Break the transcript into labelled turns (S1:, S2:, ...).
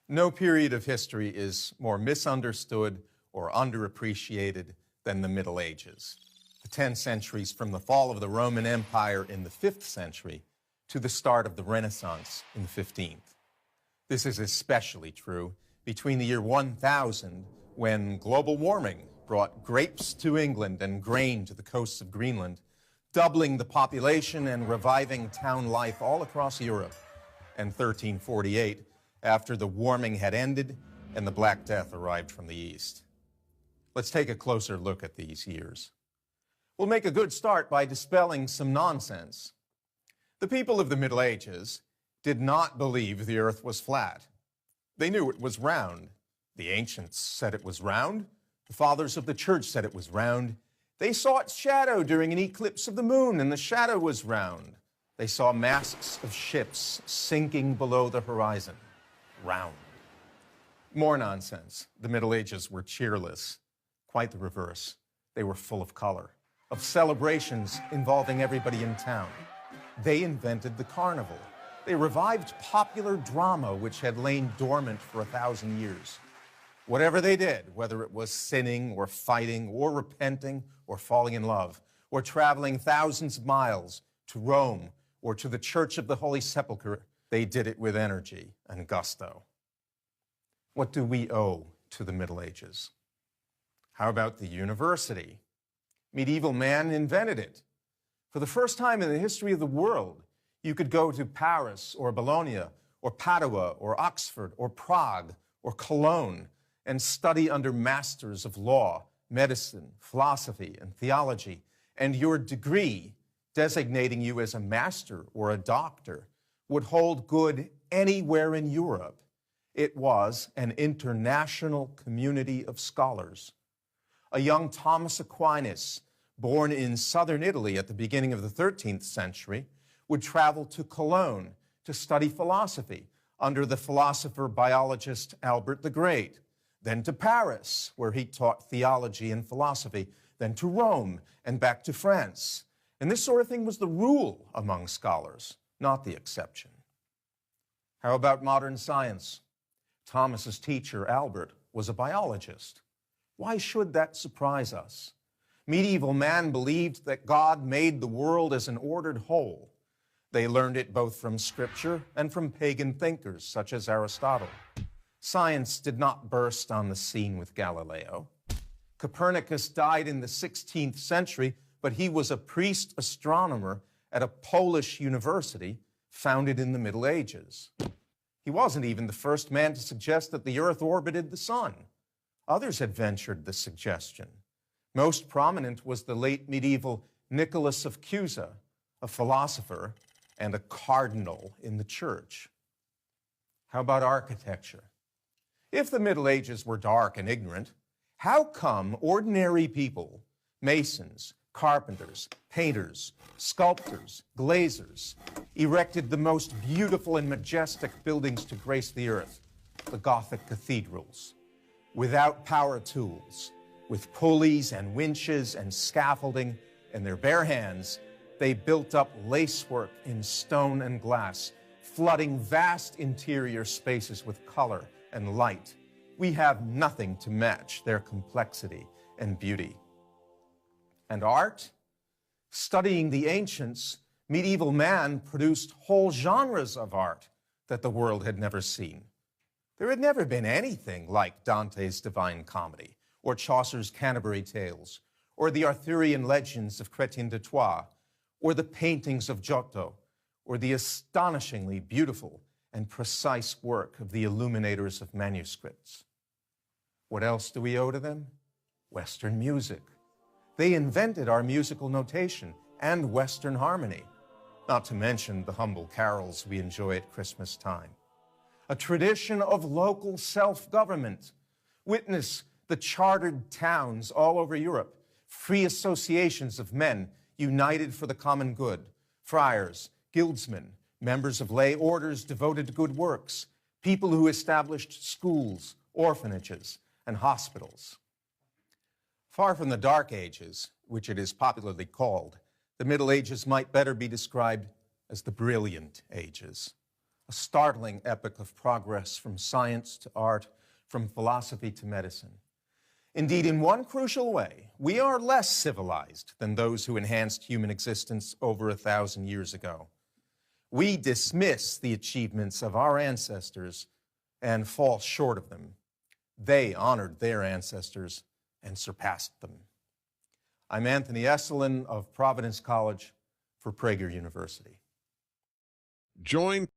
S1: No period of history is more misunderstood or underappreciated than the Middle Ages. The 10 centuries from the fall of the Roman Empire in the 5th century to the start of the Renaissance in the 15th. This is especially true between the year 1000, when global warming brought grapes to England and grain to the coasts of Greenland, doubling the population and reviving town life all across Europe, and 1348, after the warming had ended and the Black Death arrived from the east. Let's take a closer look at these years. We'll make a good start by dispelling some nonsense. The people of the Middle Ages did not believe the earth was flat. They knew it was round. The ancients said it was round. The fathers of the church said it was round. They saw its shadow during an eclipse of the moon, and the shadow was round. They saw masts of ships sinking below the horizon. Round. More nonsense. The Middle Ages were cheerless. Quite the reverse. They were full of color, of celebrations involving everybody in town. They invented the carnival. They revived popular drama, which had lain dormant for 1,000 years. Whatever they did, whether it was sinning or fighting or repenting or falling in love or traveling thousands of miles to Rome or to the Church of the Holy Sepulchre, they did it with energy and gusto. What do we owe to the Middle Ages? How about the university? Medieval man invented it. For the first time in the history of the world, you could go to Paris or Bologna or Padua or Oxford or Prague or Cologne and study under masters of law, medicine, philosophy, and theology, and your degree, designating you as a master or a doctor, would hold good anywhere in Europe. It was an international community of scholars. A young Thomas Aquinas, born in southern Italy at the beginning of the 13th century, would travel to Cologne to study philosophy under the philosopher-biologist Albert the Great, then to Paris, where he taught theology and philosophy, then to Rome and back to France. And this sort of thing was the rule among scholars, not the exception. How about modern science? Thomas's teacher, Albert, was a biologist. Why should that surprise us? Medieval man believed that God made the world as an ordered whole. They learned it both from Scripture and from pagan thinkers such as Aristotle. Science did not burst on the scene with Galileo. Copernicus died in the 16th century, but he was a priest astronomer at a Polish university founded in the Middle Ages. He wasn't even the first man to suggest that the earth orbited the sun. Others had ventured the suggestion. Most prominent was the late medieval Nicholas of Cusa, a philosopher and a cardinal in the church. How about architecture? If the Middle Ages were dark and ignorant, how come ordinary people, masons, carpenters, painters, sculptors, glazers, erected the most beautiful and majestic buildings to grace the earth, the Gothic cathedrals, without power tools, with pulleys and winches and scaffolding in their bare hands? They built up lacework in stone and glass, flooding vast interior spaces with color and light. We have nothing to match their complexity and beauty. And art? Studying the ancients, medieval man produced whole genres of art that the world had never seen. There had never been anything like Dante's Divine Comedy, or Chaucer's Canterbury Tales, or the Arthurian legends of Chrétien de Troyes, or the paintings of Giotto, or the astonishingly beautiful and precise work of the illuminators of manuscripts. What else do we owe to them? Western music. They invented our musical notation and Western harmony, not to mention the humble carols we enjoy at Christmas time. A tradition of local self-government. Witness the chartered towns all over Europe, free associations of men united for the common good, friars, guildsmen, members of lay orders devoted to good works, people who established schools, orphanages, and hospitals. Far from the Dark Ages, which it is popularly called, the Middle Ages might better be described as the Brilliant Ages. A a startling epoch of progress from science to art, from philosophy to medicine. Indeed, in one crucial way, we are less civilized than those who enhanced human existence over 1,000 years ago. We dismiss the achievements of our ancestors and fall short of them. They honored their ancestors and surpassed them. I'm Anthony Esselin of Providence College for Prager University.
S2: Join